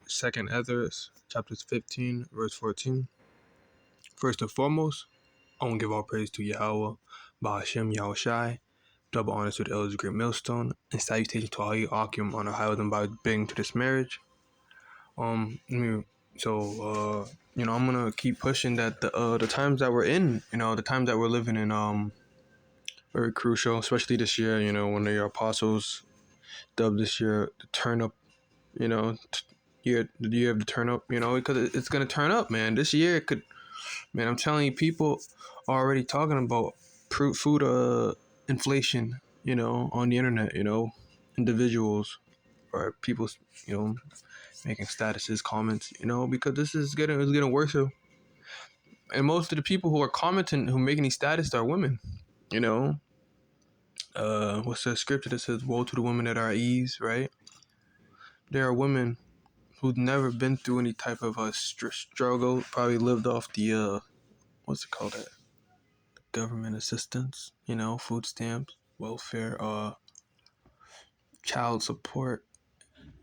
Second Ezra's, chapter 15, verse 14. First and foremost, I want to give all praise to Yahweh, Bahashem Yahushai, double honors to the elders of Great Millstone, and salutations to all you Akim on the highway and by being to this marriage. I'm gonna keep pushing that the times that we're in, the times that we're living in, very crucial, especially this year. When the apostles dubbed this year the turn up, the year of the turn up, because it's gonna turn up, man. This year it could, man. I'm telling you, people are already talking about food inflation, on the internet, individuals or people, making statuses, comments, because it's getting worse. And most of the people who are commenting, who making these statuses, are women. You know, what's the scripture that says, "Woe to the women that are at ease," right? There are women who've never been through any type of struggle, probably lived off the what's it called, that government assistance, food stamps, welfare, child support,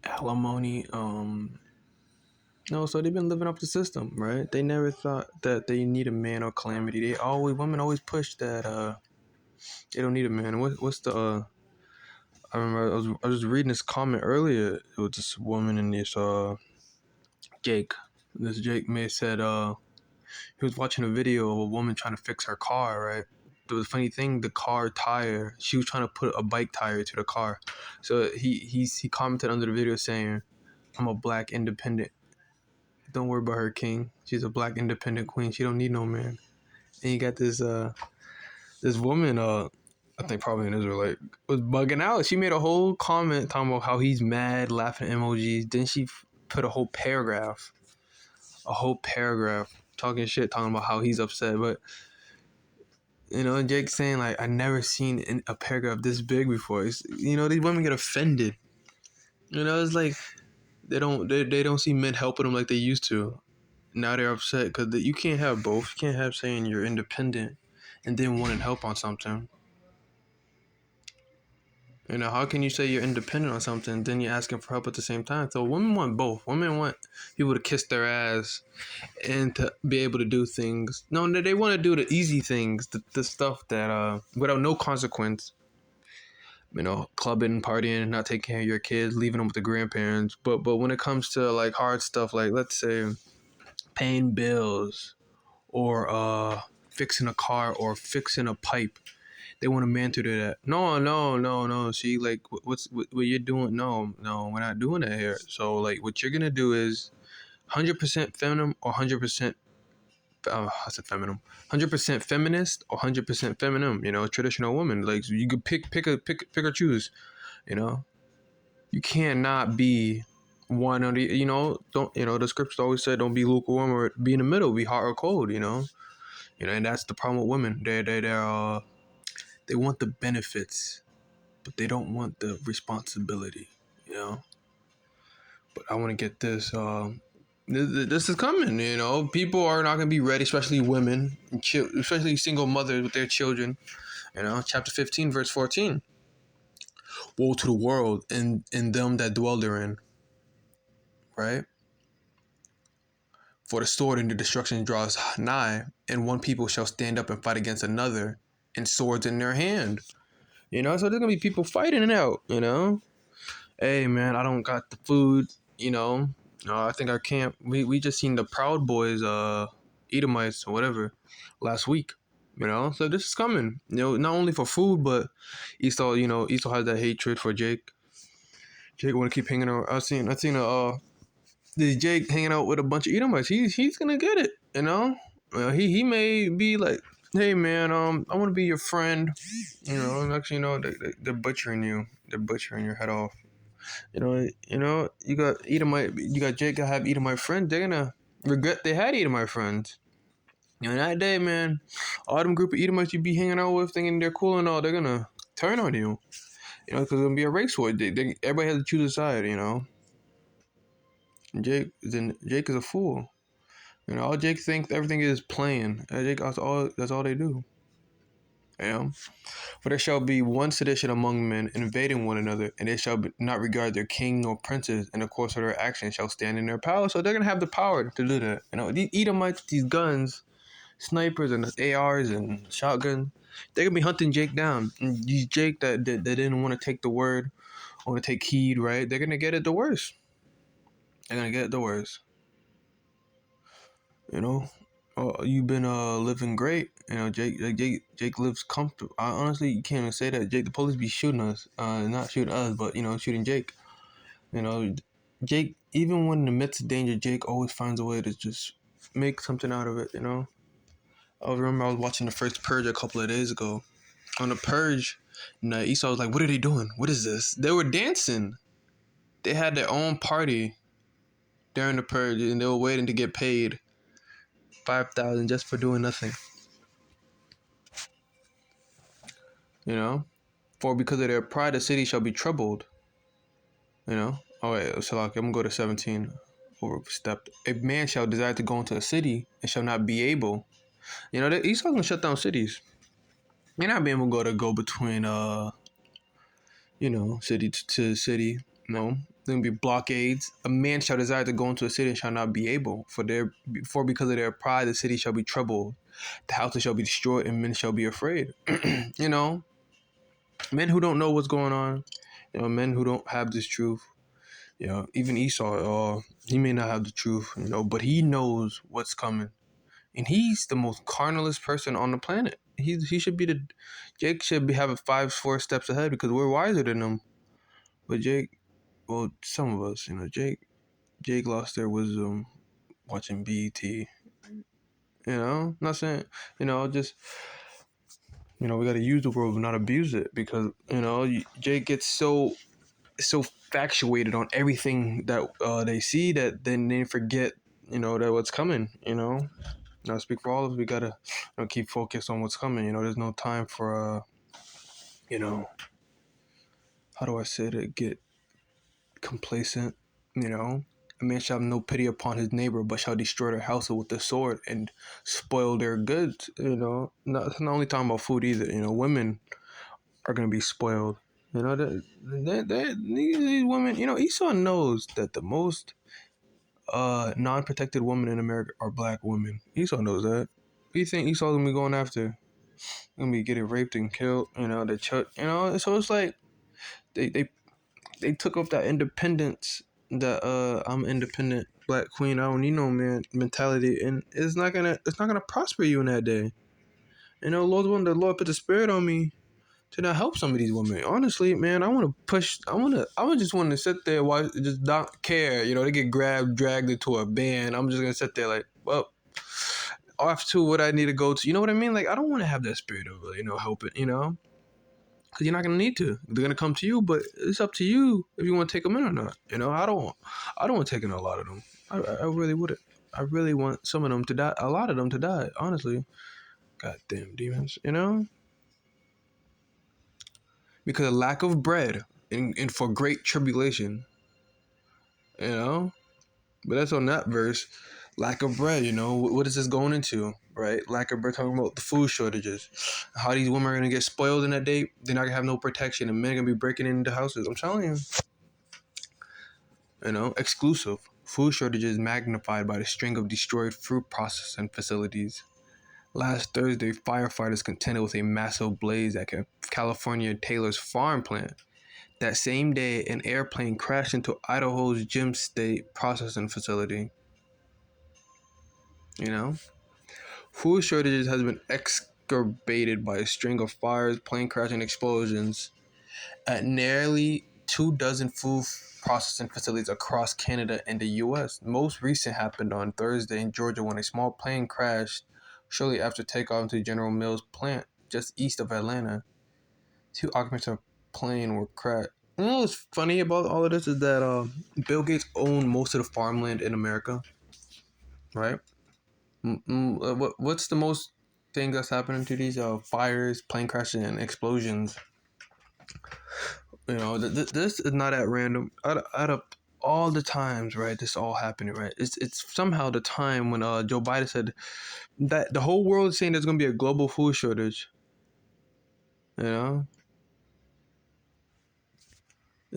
alimony, no, so they've been living off the system, right? They never thought that they need a man or calamity. Women always push that they don't need a man. What's the I remember I was reading this comment earlier. It was this woman in this Jake. This Jake may said he was watching a video of a woman trying to fix her car, right? The funny thing, the car tire, she was trying to put a bike tire to the car. So he commented under the video saying, "I'm a black independent. Don't worry about her, king. She's a black independent queen. She don't need no man." And you got this woman, I think probably an Israelite, was bugging out. She made a whole comment talking about how he's mad, laughing emojis. Then she put a whole paragraph talking shit, talking about how he's upset. But Jake saying, like, I never seen a paragraph this big before. These women get offended. It's like they don't see men helping them like they used to. Now they're upset because you can't have both. You can't have saying you're independent and then wanting help on something. How can you say you're independent on something, then you're asking for help at the same time? So women want both. Women want people to kiss their ass and to be able to do things. No, they want to do the easy things, the stuff that without no consequence. Clubbing, partying, not taking care of your kids, leaving them with the grandparents. But when it comes to like hard stuff, like let's say paying bills or fixing a car or fixing a pipe, they want a man to do that. No. See, like, what you're doing? No, we're not doing that here. So, like, what you're gonna do is 100% feminine or 100%. I said feminine. 100% feminist or 100% feminine. Traditional woman. Like, you could pick or choose. You cannot be one or the. Don't. The scriptures always said, don't be lukewarm or be in the middle. Be hot or cold. And that's the problem with women. They want the benefits, but they don't want the responsibility, But I want to get this. This is coming, People are not going to be ready, especially women, especially single mothers with their children. Chapter 15, verse 14. Woe to the world and them that dwell therein, right? For the sword and the destruction draws nigh, and one people shall stand up and fight against another, and swords in their hand. So there's gonna be people fighting it out, Hey man, I don't got the food, I think our camp, we just seen the Proud Boys, Edomites or whatever, last week, So this is coming, not only for food, but Esau, Esau has that hatred for Jake. Jake want to keep hanging out. I seen this Jake hanging out with a bunch of Edomites. He's gonna get it, He may be like, hey man, I want to be your friend, and actually, they're butchering you. They're butchering your head off. You got Edomite, you got Jake have Edomite friends. They're gonna regret they had Edomite friends. That day, man, all them group of Edomites you be hanging out with, thinking they're cool and all, they're gonna turn on you. Because it's gonna be a race war. Everybody has to choose a side. Jake is a fool. All Jake thinks everything is playing. Jake, that's all they do. For there shall be one sedition among men, invading one another, and they shall not regard their king nor princes, and the course of their action shall stand in their power. So they're gonna have the power to do that. These Edomites, these guns, snipers and ARs and shotguns, they're gonna be hunting Jake down. And these Jake that didn't want to take the word, want to take heed, right? They're gonna get it the worst. They're gonna get it the worst. Oh, you've been living great. Jake lives comfortable. Honestly, you can't even say that. Jake, the police be shooting us. Not shooting us, but shooting Jake. Jake, even when in the midst of danger, Jake always finds a way to just make something out of it. I remember I was watching the first Purge a couple of days ago. On the Purge, Esau was like, "What are they doing? What is this?" They were dancing. They had their own party during the Purge, and they were waiting to get paid 5,000 just for doing nothing. For because of their pride, the city shall be troubled. Oh wait, so I'm gonna go to 17. Overstepped. A man shall desire to go into a city and shall not be able. Esau's gonna shut down cities. You're not being able to go between city to city. No, there gonna be blockades. A man shall desire to go into a city and shall not be able. For because of their pride, the city shall be troubled. The houses shall be destroyed, and men shall be afraid. Men who don't know what's going on. Men who don't have this truth. Even Esau, he may not have the truth, but he knows what's coming. And he's the most carnalist person on the planet. He should be Jake should be having 4 steps ahead because we're wiser than him. But Jake, well, some of us, Jake lost their wisdom watching BET. Not saying, just, we got to use the word but not abuse it because, Jake gets so factuated on everything that they see that then they forget, that what's coming, I speak for all of us. We gotta keep focused on what's coming. There's no time for how do I say it? Get complacent. A man shall have no pity upon his neighbor, but shall destroy their house with the sword and spoil their goods. Not only talking about food either. Women are gonna be spoiled. These women. Esau knows that the most non-protected women in America are black women. Esau knows that. What do you think Esau's gonna be going after? Gonna be getting raped and killed. The church. So it's like they took up that independence. That I'm independent black queen. I don't need no man mentality, and it's not gonna prosper you in that day. The Lord put the spirit on me to not help some of these women. Honestly, man, I would just want to sit there, watch, just not care. They get grabbed, dragged into a band. I'm just gonna sit there like, well, off to what I need to go to. You know what I mean? Like, I don't want to have that spirit of, helping, because you're not gonna need to. They're gonna come to you, but it's up to you if you want to take them in or not. I don't want to take in a lot of them. I really wouldn't. I really want some of them to die. A lot of them to die. Honestly, goddamn demons. Because of lack of bread and for great tribulation. But that's on that verse. Lack of bread, what is this going into, right? Lack of bread, talking about the food shortages. How these women are going to get spoiled in that day. They're not going to have no protection, and men are going to be breaking into houses. I'm telling you. Exclusive. Food shortages magnified by the string of destroyed fruit processing facilities. Last Thursday, firefighters contended with a massive blaze at California Taylor's farm plant. That same day, an airplane crashed into Idaho's Gem State processing facility. Food shortages has been exacerbated by a string of fires, plane crashes, and explosions at nearly 24 food processing facilities across Canada and the U.S. Most recent happened on Thursday in Georgia when a small plane crashed shortly after takeoff into General Mills plant just east of Atlanta. 2 occupants of the plane were crashed. What's funny about all of this is that Bill Gates owned most of the farmland in America, right? What's the most thing that's happening to these fires, plane crashes, and explosions? This is not at random. Out of all the times, right, this all happening, right? It's somehow the time when Joe Biden said that the whole world is saying there's going to be a global food shortage. You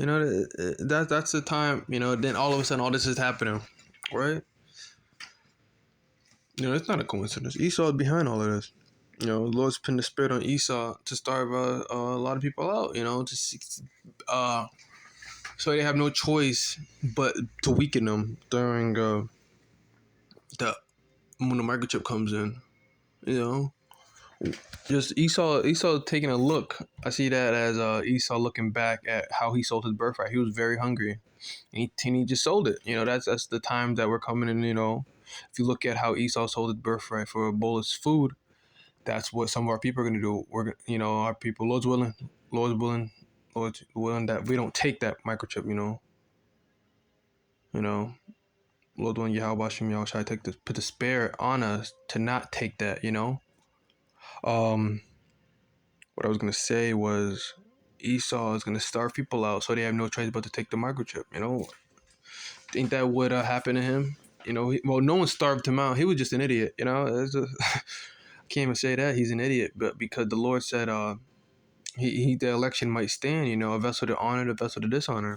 know, that's the time. Then all of a sudden, all this is happening, right? It's not a coincidence. Esau is behind all of this. The Lord's put the spirit on Esau to starve a lot of people out. Uh, so they have no choice but to weaken them during the when the microchip comes in. You know, just Esau taking a look. I see that as Esau looking back at how he sold his birthright. He was very hungry, and he just sold it. That's the time that we're coming in. If you look at how Esau sold his birthright for a bowl of food, that's what some of our people are gonna do. Our people, Lord's willing that we don't take that microchip. You know, Lord willing, Yahweh Shem Yahweh put the spirit on us to not take that. Um, what I was gonna say was Esau is gonna starve people out, so they have no choice but to take the microchip. Think that would happen to him? No one starved him out. He was just an idiot. I can't even say that he's an idiot, but because the Lord said, the election might stand. A vessel to honor, a vessel to dishonor.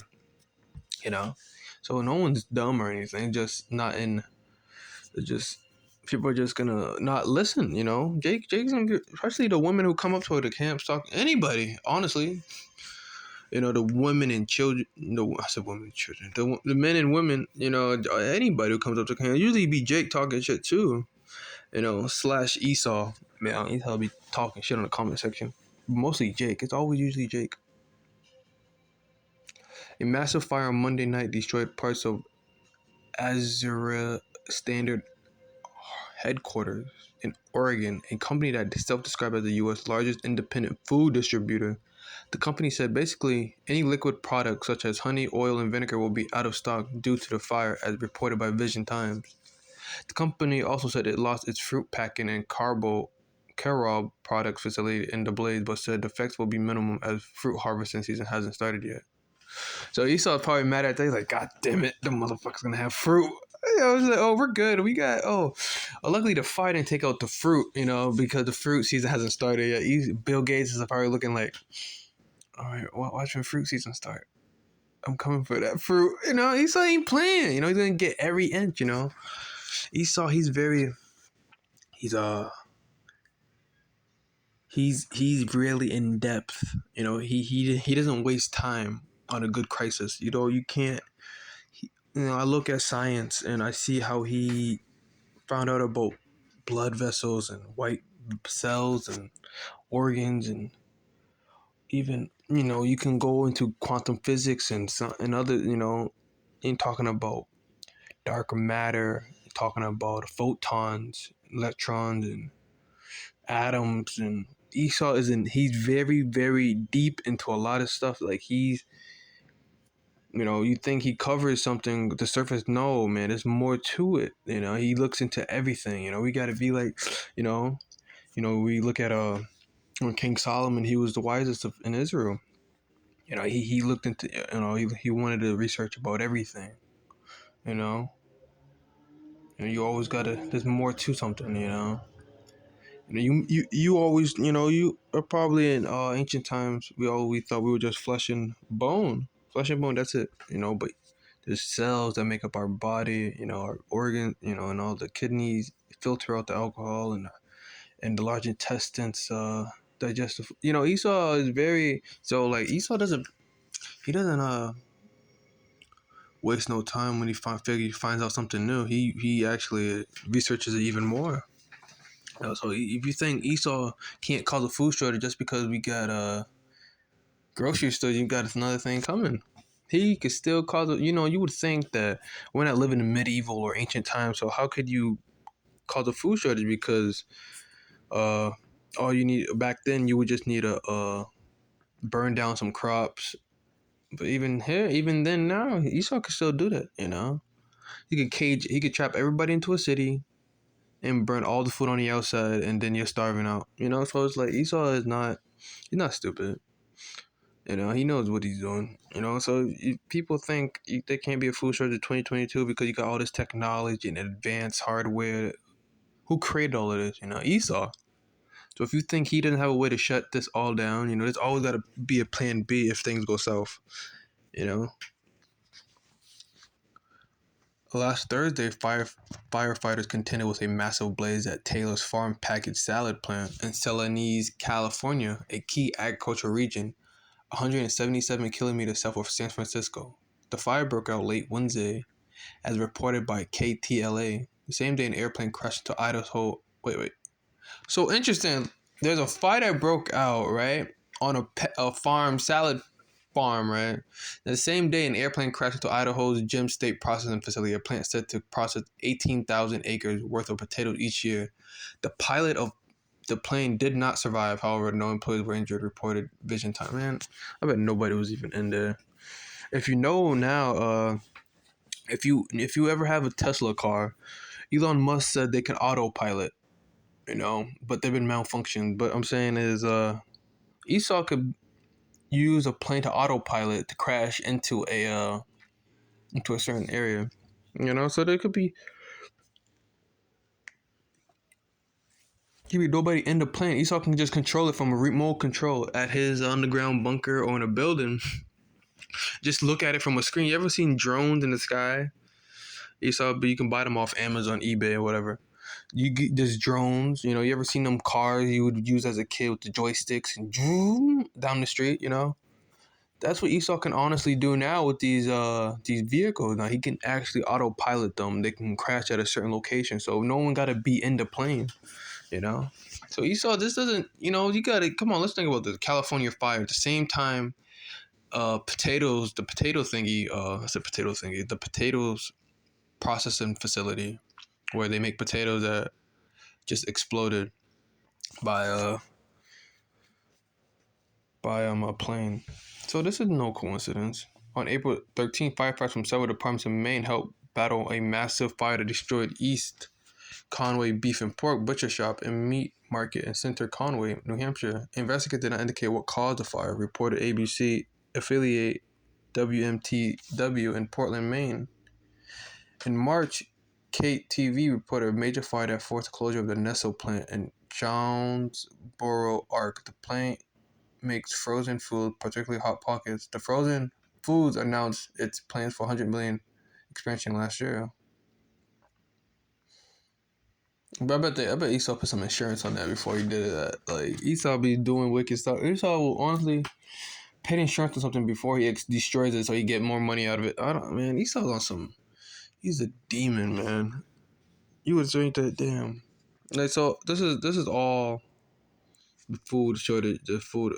You know, so no one's dumb or anything. Just not in. Just people are just gonna not listen. Jake's gonna get, especially the women who come up to the camps talk. Anybody, honestly. The women and children. No, I said women and children. The men and women. Anybody who comes up to camp. Usually be Jake talking shit too. Slash Esau. Man, Esau be talking shit on the comment section. Mostly Jake. It's always usually Jake. A massive fire on Monday night destroyed parts of Azura Standard headquarters in Oregon, a company that self-described as the U.S. largest independent food distributor. The company said basically any liquid product such as honey, oil, and vinegar will be out of stock due to the fire, as reported by Vision Times. The company also said it lost its fruit packing and carob products facility in the blaze, but said the effects will be minimum as fruit harvesting season hasn't started yet. So Esau's probably mad at that. He's like, God damn it, the motherfucker's gonna have fruit. I was like, oh, we're good. We got, luckily the fire didn't take out the fruit, because the fruit season hasn't started yet. Bill Gates is probably looking like, all right, watch when fruit season start. I'm coming for that fruit. Esau ain't playing. He's gonna get every inch. Esau, he's really in depth. He doesn't waste time on a good crisis. You can't. I look at science and I see how he found out about blood vessels and white cells and organs, and even you can go into quantum physics and other in talking about dark matter, talking about photons, electrons, and atoms. And Esau he's very, very deep into a lot of stuff. Like you think he covers something the surface. No, man, there's more to it. He looks into everything. We got to be like, we look at when King Solomon, he was the wisest in Israel. He looked into, he wanted to research about everything. You always gotta. There's more to something. You always, you are probably in ancient times. We thought we were just flesh and bone. That's it. But there's cells that make up our body. Our organ. And all the kidneys filter out the alcohol, and the large intestines digestive. Esau is very so like Esau doesn't. He doesn't waste no time when he finds out something new. He actually researches it even more. So if you think Esau can't cause a food shortage just because we got grocery store, you got another thing coming. He could still cause a. You would think that we're not living in medieval or ancient times, so how could you cause a food shortage? Because all you need back then, you would just need a burn down some crops. But even then now, Esau could still do that. He could trap everybody into a city and burn all the food on the outside, and then you're starving out. So it's like Esau he's not stupid. He knows what he's doing. So people think there can't be a food shortage in 2022 because you got all this technology and advanced hardware. Who created all of this? Esau. So if you think he doesn't have a way to shut this all down, there's always got to be a plan B if things go south. You know. Last Thursday, firefighters contended with a massive blaze at Taylor's Farm packaged salad plant in Salinas, California, a key agricultural region 177 kilometers south of San Francisco. The fire broke out late Wednesday, as reported by KTLA. The same day, an airplane crashed into Idaho. Wait. So interesting. There's a fire that broke out, right, on a farm, salad farm, right? The same day, an airplane crashed into Idaho's Gem State Processing Facility, a plant said to process 18,000 acres worth of potatoes each year. The pilot of the plane did not survive. However, no employees were injured, reported Vision Time. Man, I bet nobody was even in there. If you know now, if you ever have a Tesla car, Elon Musk said they can autopilot, but they've been malfunctioned. But I'm saying is, Esau could use a plane to autopilot to crash into a certain area, So there could be nobody in the plane. Esau can just control it from a remote control at his underground bunker or in a building. Just look at it from a screen. You ever seen drones in the sky? Esau, but you can buy them off Amazon, eBay, or whatever. You get there's drones. You ever seen them cars you would use as a kid with the joysticks and down the street? That's what Esau can honestly do now with these vehicles. Now he can actually autopilot them. They can crash at a certain location, so no one got to be in the plane. So Esau, this doesn't. You gotta come on. Let's think about the California fire. At the same time, potatoes. The potato thingy. The potatoes processing facility where they make potatoes that just exploded by a plane. So this is no coincidence. On April 13th, firefighters from several departments in Maine helped battle a massive fire that destroyed East Conway Beef and Pork Butcher Shop and Meat Market in Center Conway, New Hampshire. Investigators did not indicate what caused the fire, reported ABC affiliate WMTW in Portland, Maine. In March, KTV reported a major fire that forced the closure of the Nestle plant in Jonesboro, Ark. The plant makes frozen food, particularly Hot Pockets. The frozen foods announced its plans for 100 million expansion last year. But I bet Esau put some insurance on that before he did that. Like, Esau be doing wicked stuff. Esau will honestly pay insurance on something before he destroys it so he get more money out of it. Man, Esau's on some... He's a demon, man. You would think that, damn. Like, so this is all the food shortage, the food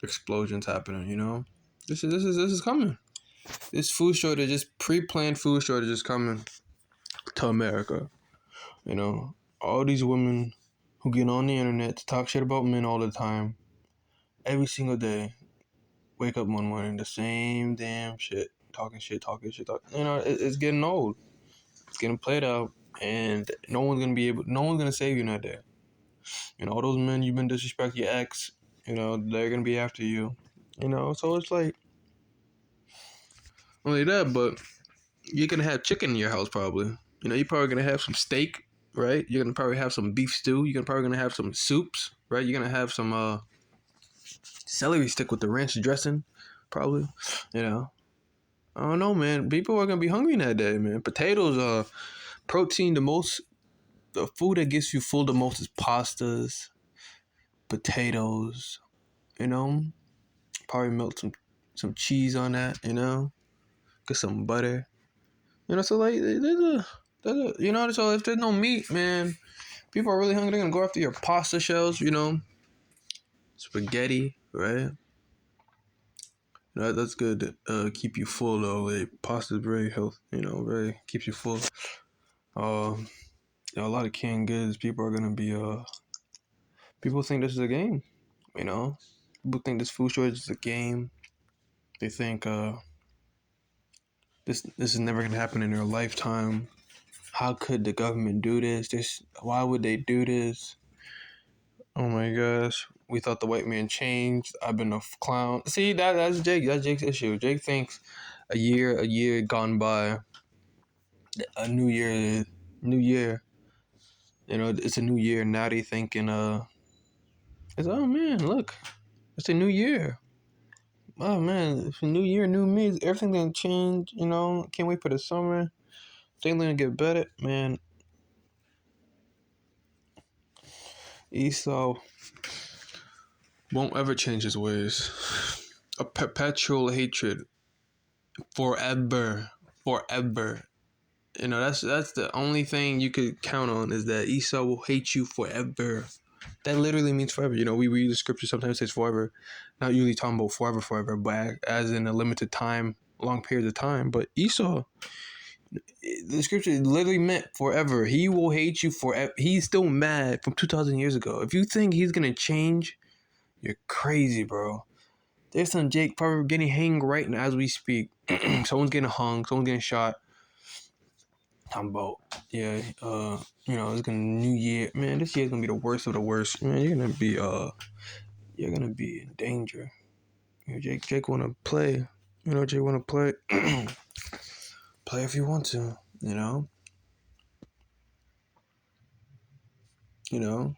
explosions happening, This is coming. This food shortage, this pre-planned food shortage is coming to America. All these women who get on the internet to talk shit about men all the time, every single day, wake up one morning, the same damn shit, talking shit. It's getting old. It's getting played out, and no one's gonna save you in that day. All those men you've been disrespecting your ex, they're gonna be after you. So it's like, only that, but you're gonna have chicken in your house probably. You're probably gonna have some steak, right? You're gonna probably have some beef stew. You're probably gonna have some soups, right? You're gonna have some celery stick with the ranch dressing, probably. I don't know, man. People are gonna be hungry in that day, man. Potatoes are protein. The food that gets you full the most is pastas, potatoes. Probably melt some cheese on that. Get some butter. So like so if there's no meat, man, people are really hungry. They're gonna go after your pasta shells, spaghetti, right? That's good to keep you full though. Like, pasta is very healthy, very keeps you full. A lot of canned goods. People are gonna be people think this is a game, People think this food shortage is a game. They think this is never gonna happen in their lifetime. How could the government do this? Why would they do this? Oh my gosh. We thought the white man changed. I've been a clown. See, that's Jake. That's Jake's issue. Jake thinks a year gone by, a new year. You know, it's a new year. Now they thinking, it's, oh man, look, it's a new year. Oh man, it's a new year, new me. Everything gonna change. You know, can't wait for the summer. Things gonna get better, man. Esau won't ever change his ways. A perpetual hatred, forever, forever. You know, that's the only thing you could count on, is that Esau will hate you forever. That literally means forever. You know, we read the scripture, sometimes it says forever. Not usually talking about forever, forever, but as in a limited time, long period of time. But Esau, the scripture literally meant forever. He will hate you forever. He's still mad from 2,000 years ago. If you think he's going to change, you're crazy, bro. There's some Jake probably getting hanged right now as we speak. Someone's getting hung, someone's getting shot. Talking about, yeah, you know, it's gonna new year, man. This year's gonna be the worst of the worst, man. You're gonna be in danger. You know, Jake wanna play. You know, Jake wanna play. Play if you want to. You know. You know.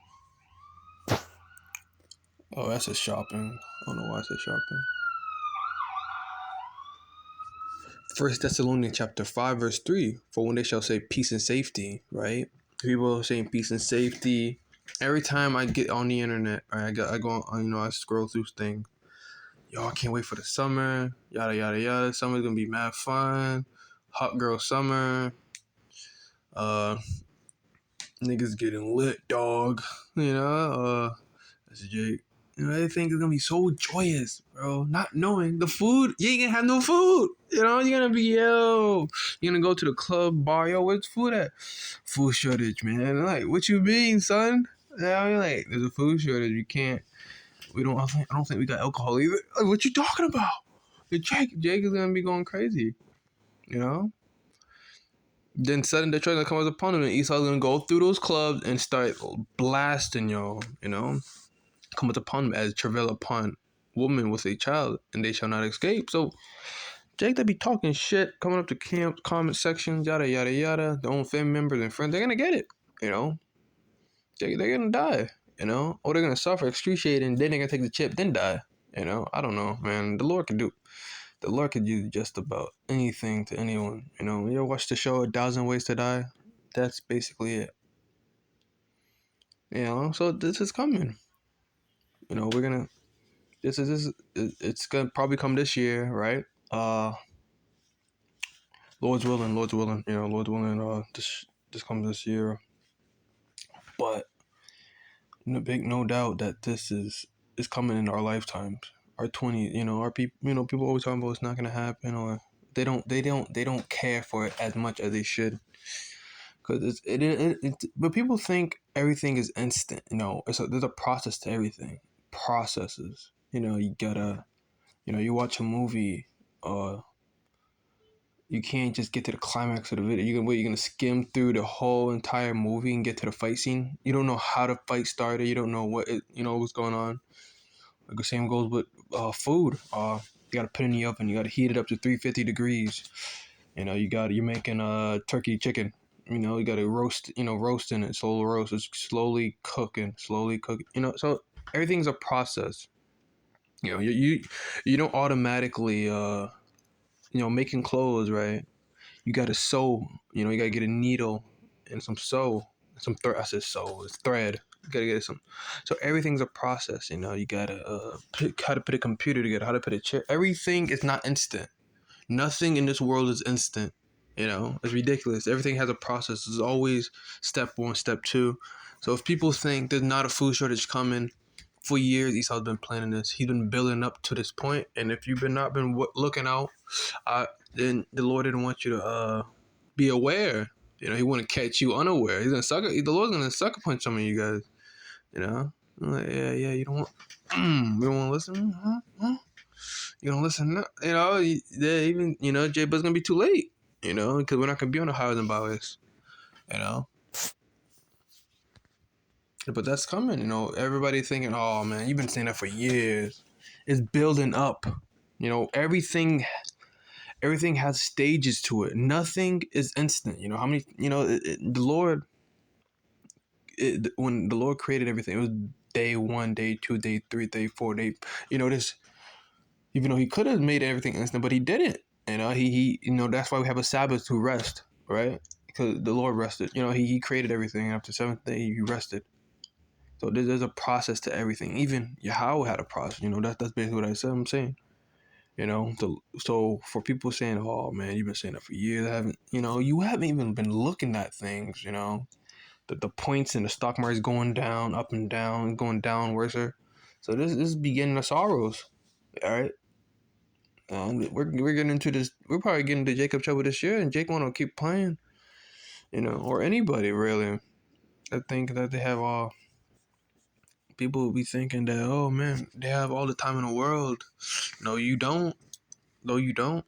Oh, that's a shopping. I don't know why I said shopping. First Thessalonians chapter 5 verse 3. For when they shall say peace and safety, right? People are saying peace and safety. Every time I get on the internet, right, I go on, you know, I scroll through things. Y'all can't wait for the summer. Yada yada yada. Summer's gonna be mad fun. Hot girl summer. Niggas getting lit, dog. You know, that's Jake. You know, they think it's gonna be so joyous, bro. Not knowing the food, you ain't gonna have no food. You know, you're gonna be, you're gonna go to the club, bar, where's food at? Food shortage, man. Like, what you mean, son? Yeah, I mean, like, there's a food shortage. You can't. I don't think we got alcohol either. Like, what you talking about? Jake is gonna be going crazy. You know. Then suddenly they're trying to come as a opponent, and Esau's gonna go through those clubs and start blasting y'all. You know. Cometh upon them as travail upon woman with a child, and they shall not escape. So Jake, they be talking shit, coming up to camp, comment sections, yada yada yada. Their own family members and friends, they're gonna get it. You know, they're gonna die. You know, or they're gonna suffer, excruciating, then they're gonna take the chip, then die. You know, I don't know, man. The Lord could do just about anything to anyone. You know, you ever watch the show A Thousand Ways to Die? That's basically it. You know, so this is coming. You know, it's gonna probably come this year, right? Lord's willing, you know, Lord's willing, this comes this year. But no doubt that this is coming in our lifetimes. Our 20, you know, our people, you know, people always talking about it's not gonna happen, or they don't care for it as much as they should. Because but people think everything is instant. You know, there's a process to everything. Processes. You know, you gotta, you know, you watch a movie, you can't just get to the climax of the video. You're gonna skim through the whole entire movie and get to the fight scene. You don't know how the fight started. You don't know what's going on. Like the same goes with food. You gotta put it in the oven. You gotta heat it up to 350 degrees. You know, you're making turkey chicken. You know, you gotta roasting it, slow roast. It's slowly cooking. You know, so everything's a process. You know, you don't automatically making clothes, right? You gotta sew. You know, you gotta get a needle and some thread. I said sew. It's thread. You gotta get some. So everything's a process. You know, you gotta how to put a computer together, how to put a chair. Everything is not instant. Nothing in this world is instant. You know, it's ridiculous. Everything has a process. There's always step one, step two. So if people think there's not a food shortage coming, for years Esau's been planning this. He's been building up to this point, and if you've not been looking out, then the Lord didn't want you to be aware. You know, He want to catch you unaware. He's gonna the Lord's gonna sucker punch some of you guys. You know, I'm like, yeah, you don't want, you don't want to listen. Huh? You don't listen. You know, even Jay Buzz gonna be too late. You know, because we're not gonna be on the highways and byways. You know. But that's coming, you know. Everybody thinking, oh man, you've been saying that for years. It's building up. You know, everything has stages to it. Nothing is instant. You know, how many, the Lord, when the Lord created everything, it was day 1, day 2, day 3, day 4, day. This. Even though he could have made everything instant, but he didn't. He that's why we have a Sabbath to rest, right? Because the Lord rested. He created everything. After the seventh day, he rested. So there's a process to everything. Even Yahweh had a process. That's basically what I'm saying. So for people saying, "Oh man, you've been saying that for years," you haven't even been looking at things. The points in the stock market is going down, up and down, going down worse. So this is beginning of sorrows. All right. We're getting into this. We're probably getting to Jacob trouble this year, and Jake want to keep playing. Or anybody really. I think that they have all. People will be thinking that, oh man, they have all the time in the world. No, you don't. No, you don't.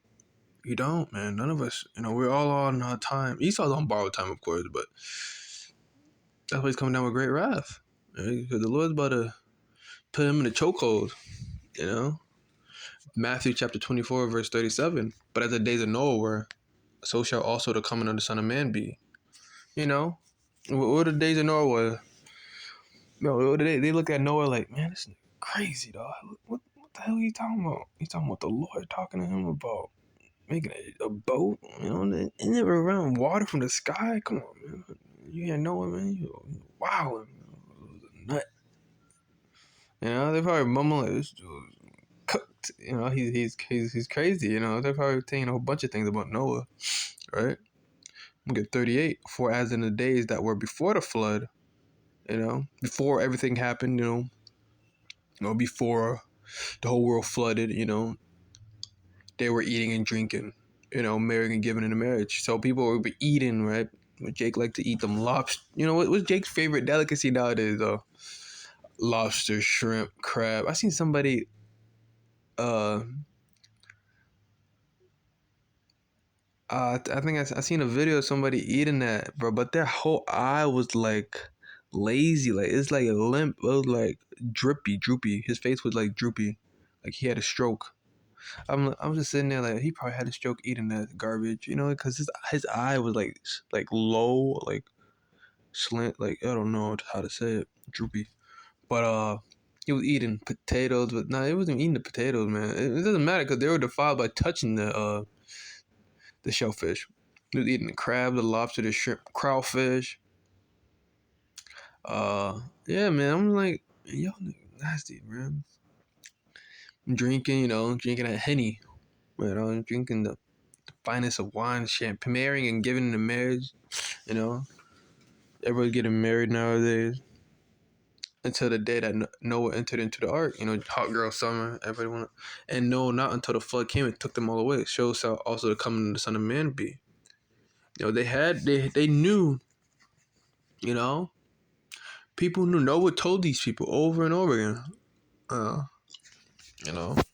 You don't, man. None of us. We're all on time. Esau's on borrowed time, of course, but that's why he's coming down with great wrath. Right? Because the Lord's about to put him in a chokehold. Matthew chapter 24, verse 37. But as the days of Noah were, so shall also the coming of the Son of Man be. What the days of Noah were? They look at Noah like, man, this is crazy, dog. What the hell are you talking about? He's talking about the Lord talking to him about making a boat, and never around water from the sky. Come on, man. You hear Noah, man? Wow, nut. They probably mumbling like this dude cooked. He's crazy. They're probably saying a whole bunch of things about Noah, right? I'm gonna get 38. For as in the days that were before the flood, before everything happened, before the whole world flooded, they were eating and drinking, marrying and giving in a marriage. So people would be eating, right? Jake liked to eat them lobster. What's Jake's favorite delicacy nowadays, though? Lobster, shrimp, crab. I seen somebody, I think I seen a video of somebody eating that, bro. But their whole eye was like lazy, like it's like a limp. It was like droopy. His face was like droopy, like he had a stroke. I'm just sitting there like he probably had a stroke eating that garbage, because his eye was like low, like slant, like I don't know how to say it, droopy. But he was eating potatoes, but he wasn't eating the potatoes, man. It doesn't matter because they were defiled by touching the shellfish. He was eating the crab, the lobster, the shrimp, crawfish. Yeah, man. I'm like, y'all nasty, man. I'm drinking a Henny. I'm drinking the finest of wine, champagne, marrying and giving in marriage. Everybody getting married nowadays. Until the day that Noah entered into the ark, hot girl summer, everybody wanna, and no, not until the flood came and took them all away. It shows how also the coming of the Son of Man be. They knew, you know, people knew. Noah told these people over and over again. Let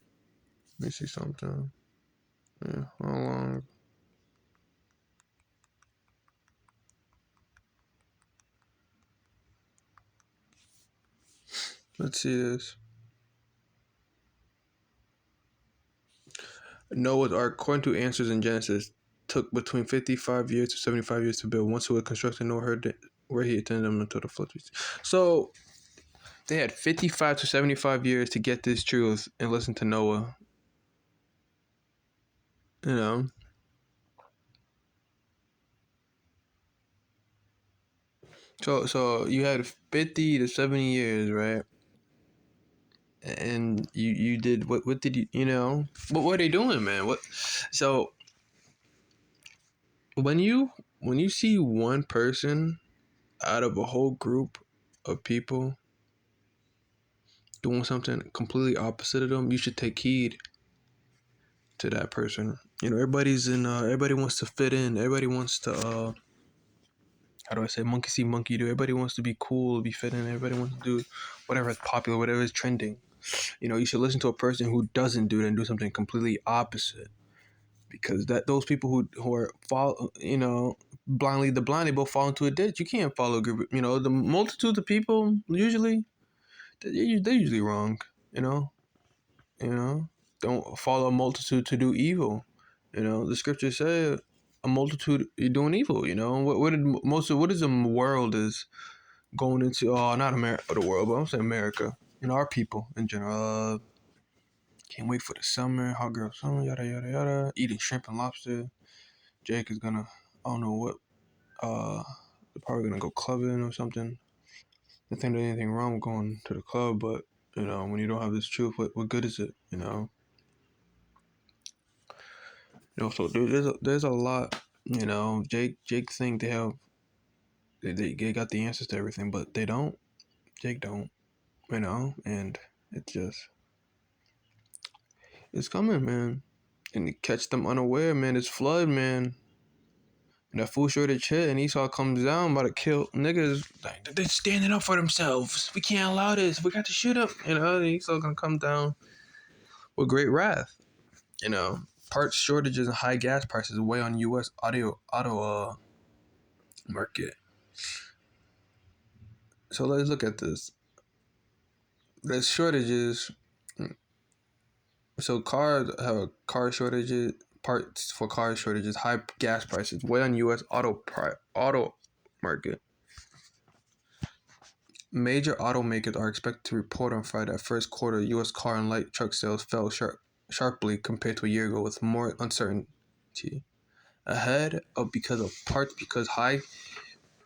me see something. Yeah, how long? Let's see this. Noah's Ark, according to answers in Genesis, took between 55 years to 75 years to build. Once it was constructed, Noah heard where he attended them until the flood. So they had 55 to 75 years to get this truth and listen to Noah. So you had 50 to 70 years, right? And you did what did what were they doing, man? So when you see one person out of a whole group of people doing something completely opposite of them, you should take heed to that person. Everybody wants to fit in. Everybody wants to how do I say, monkey see monkey do. Everybody wants to be cool, be fit in. Everybody wants to do whatever is popular, whatever is trending. You should listen to a person who doesn't do that and do something completely opposite. Because those people who are blindly the blind, they both fall into a ditch. You can't follow a group. The multitude of people usually they're usually wrong. Don't follow a multitude to do evil. The scriptures say a multitude you're doing evil. What is the world is going into not America, the world, but I'm saying America. Our people in general. Can't wait for the summer, hot girl summer, yada yada yada. Eating shrimp and lobster. Jake is gonna, I don't know what, they're probably gonna go clubbing or something. I think there's anything wrong with going to the club, but when you don't have this truth, what good is it? So there's a lot. Jake think they have they got the answers to everything, but they don't. Jake don't. And it's just it's coming, man. And you catch them unaware, man. It's flood, man. And that food shortage hit, and Esau comes down about to kill niggas. Like, they're standing up for themselves. We can't allow this. We got to shoot them. Esau gonna come down with great wrath. Parts shortages and high gas prices weigh on U.S. auto market. So let's look at this. There's shortages. So cars have car shortages. Parts for car shortages, high gas prices weigh on U.S. auto market. Major automakers are expected to report on Friday that first quarter U.S. car and light truck sales fell sharply compared to a year ago, with more uncertainty ahead of because high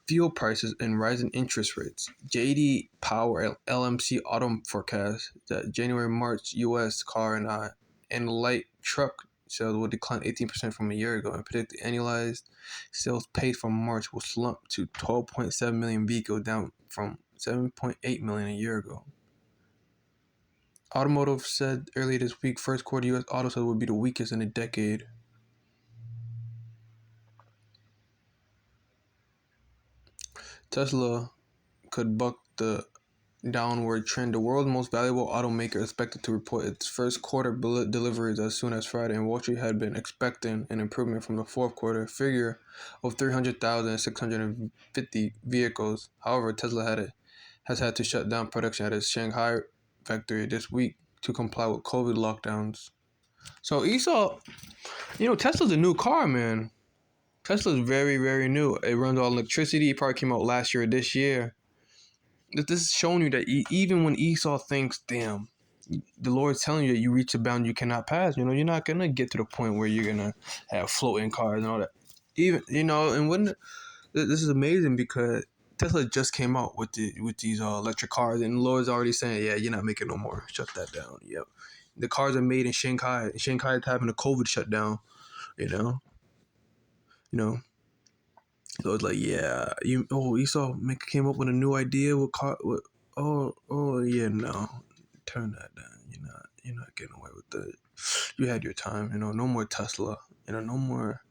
fuel prices and rising interest rates. J.D. Power LMC Auto forecast that January-March U.S. car and light truck sales will decline 18% from a year ago, and predict the annualized sales pace from March will slump to 12.7 million vehicles, down from 7.8 million a year ago. Automotive said earlier this week first quarter U.S. auto sales would be the weakest in a decade. Tesla could buck the downward trend. The world's most valuable automaker is expected to report its first quarter deliveries as soon as Friday, and Wall Street had been expecting an improvement from the fourth quarter figure of 300,650 vehicles. However, Tesla has had to shut down production at its Shanghai factory this week to comply with COVID lockdowns. So Esau, Tesla's a new car, man. Tesla's very, very new. It runs on electricity. It probably came out last year or this year. This is showing you that even when Esau thinks, damn, the Lord's telling you that you reach a bound you cannot pass. You're not going to get to the point where you're going to have floating cars and all that. Even, and when this is amazing because Tesla just came out with these electric cars, and the Lord's already saying, yeah, you're not making no more. Shut that down. Yep. The cars are made in Shanghai. Shanghai is having a COVID shutdown, you know. So it's like, yeah, Esau came up with a new idea with car. Yeah, no, turn that down. You're not getting away with that. You had your time. No more Tesla. No more.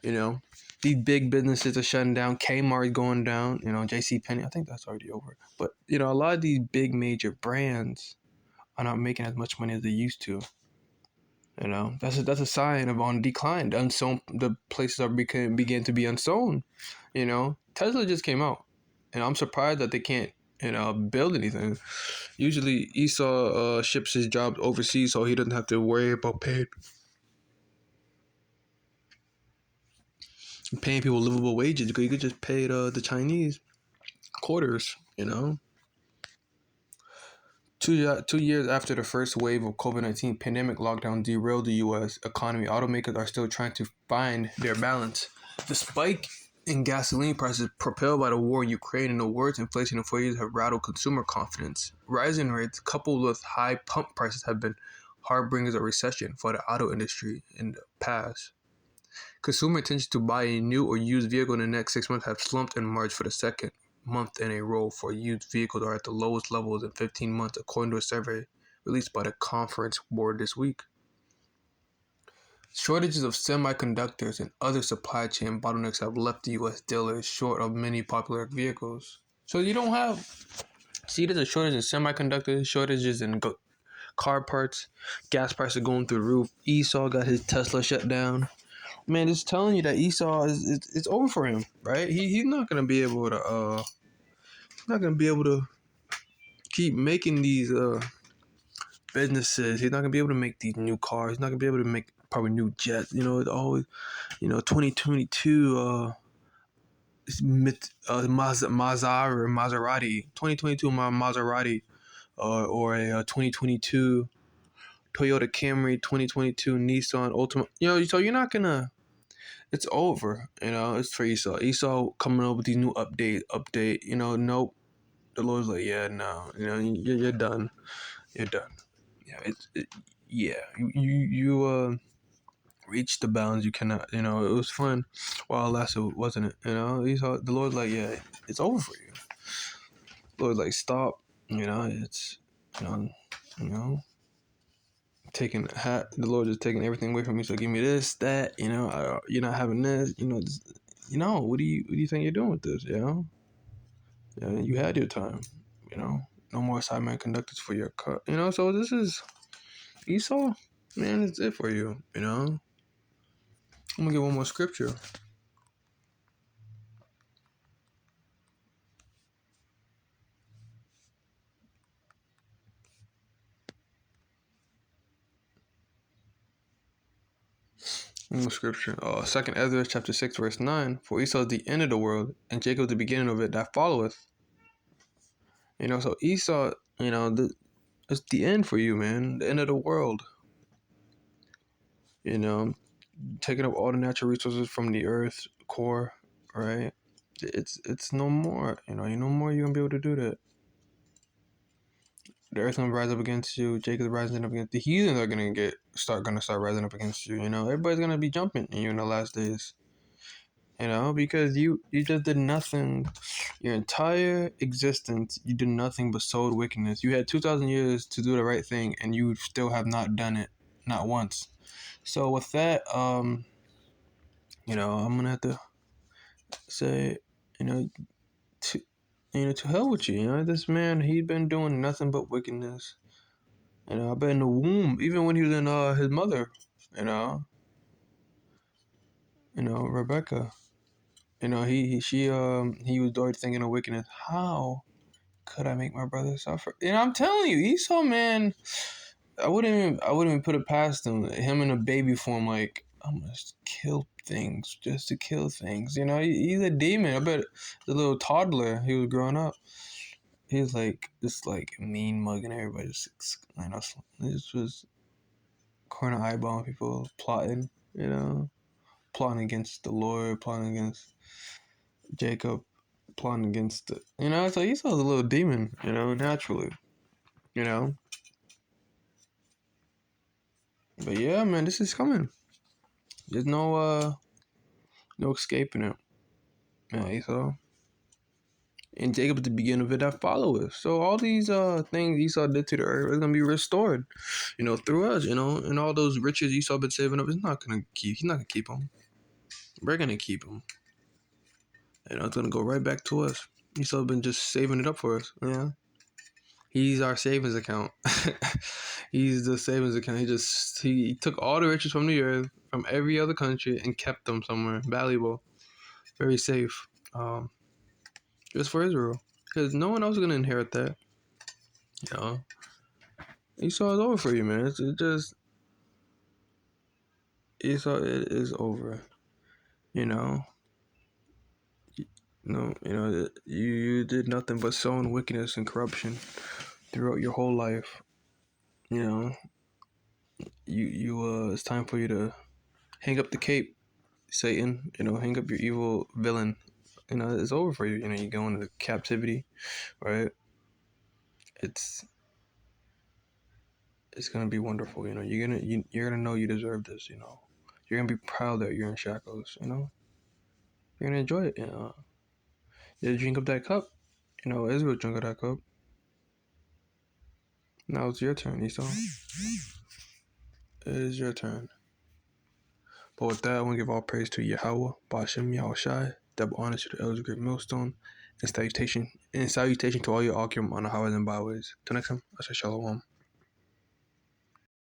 These big businesses are shutting down. Kmart is going down. JCPenney. I think that's already over. But a lot of these big major brands are not making as much money as they used to. That's a sign of on decline. The places are begin to be unsown. Tesla just came out, and I'm surprised that they can't build anything. Usually Esau ships his job overseas, so he doesn't have to worry about paying people livable wages, because you could just pay the Chinese quarters. 2 years after the first wave of COVID-19 pandemic lockdown derailed the U.S. economy, automakers are still trying to find their balance. The spike in gasoline prices propelled by the war in Ukraine and the worst inflation in 4 years have rattled consumer confidence. Rising rates coupled with high pump prices have been harbingers of recession for the auto industry in the past. Consumer intentions to buy a new or used vehicle in the next 6 months have slumped in March for the second month in a row. For used vehicles are at the lowest levels in 15 months, according to a survey released by the Conference Board this week. Shortages of semiconductors and other supply chain bottlenecks have left the U.S. dealers short of many popular vehicles. So you don't have... See, there's a shortage in semiconductors, shortages in car parts, gas prices going through the roof. Esau got his Tesla shut down. Man, it's telling you that Esau it's over for him, right? He's not gonna be able to keep making these businesses. He's not gonna be able to make these new cars. He's not gonna be able to make probably new jets. It's always 2022 Maserati, 2022 Maserati, or a 2022 Toyota Camry, 2022 Nissan Altima. So you're not gonna. It's over. It's for Esau. Esau coming up with these new update. Nope. The Lord's like, yeah, no. You're done. You're done. Yeah. You reached the bounds you cannot. It was fun while it lasted, wasn't it? Esau. The Lord's like, yeah, it's over for you. The Lord's like, stop. It's you know, you know. Taking the Lord is taking everything away from me. So give me this, that. You're not having this. What do you think you're doing with this? You had your time. No more assignment conductors for your cut. So this is Esau. Man, it's it for you. I'm gonna get one more scripture. Scripture. Second Ezra chapter 6 verse 9. For Esau is the end of the world, and Jacob the beginning of it that followeth. So Esau, it's the end for you, man. The end of the world. Taking up all the natural resources from the earth's core, right? It's no more. You no more you're gonna be able to do that. The earth gonna rise up against you. Jacob's rising up against the heathens are gonna start rising up against you. Everybody's gonna be jumping in you in the last days. Because you just did nothing. Your entire existence, you did nothing but sowed wickedness. You had 2,000 years to do the right thing, and you still have not done it, not once. So with that, I'm gonna have to say, to hell with you. This man, he'd been doing nothing but wickedness. I bet in the womb, even when he was in his mother, Rebecca. He was already thinking of wickedness. How could I make my brother suffer? I'm telling you, Esau, man, I wouldn't even put it past him. Him in a baby form, like, I'm gonna kill things just to kill things. He's a demon. I bet the little toddler he was growing up, he was like just like mean mugging everybody. This was corner eyeballing people, plotting. Plotting against the Lord, plotting against Jacob, plotting against so Esau's a little demon, naturally. But yeah, man, this is coming. There's no escaping it. Yeah, Esau. And Jacob at the beginning of it that followeth. So all these things Esau did to the earth is gonna be restored, through us, and all those riches Esau been saving up, he's not gonna keep them. We're gonna keep them. It's gonna go right back to us. Esau been just saving it up for us. He's our savings account. He's the savings account. He took all the riches from the earth, from every other country, and kept them somewhere valuable, very safe, just for Israel, because no one else is gonna inherit that. Esau is over for you, man. Esau, it is over. You did nothing but sowing wickedness and corruption throughout your whole life. It's time for you to hang up the cape, Satan. Hang up your evil villain. It's over for you. You go into captivity, right? It's gonna be wonderful. You're gonna know you deserve this. You're gonna be proud that you're in shackles. You're gonna enjoy it. You drink up that cup. Israel drink of that cup. Now it's your turn, Esau. It is your turn. But with that, I want to give all praise to Yahweh, Bashem, Yahushai, double honor to the elders, great millstone, and salutation to all your Akim on the highways and byways. Till next time, I say shalom.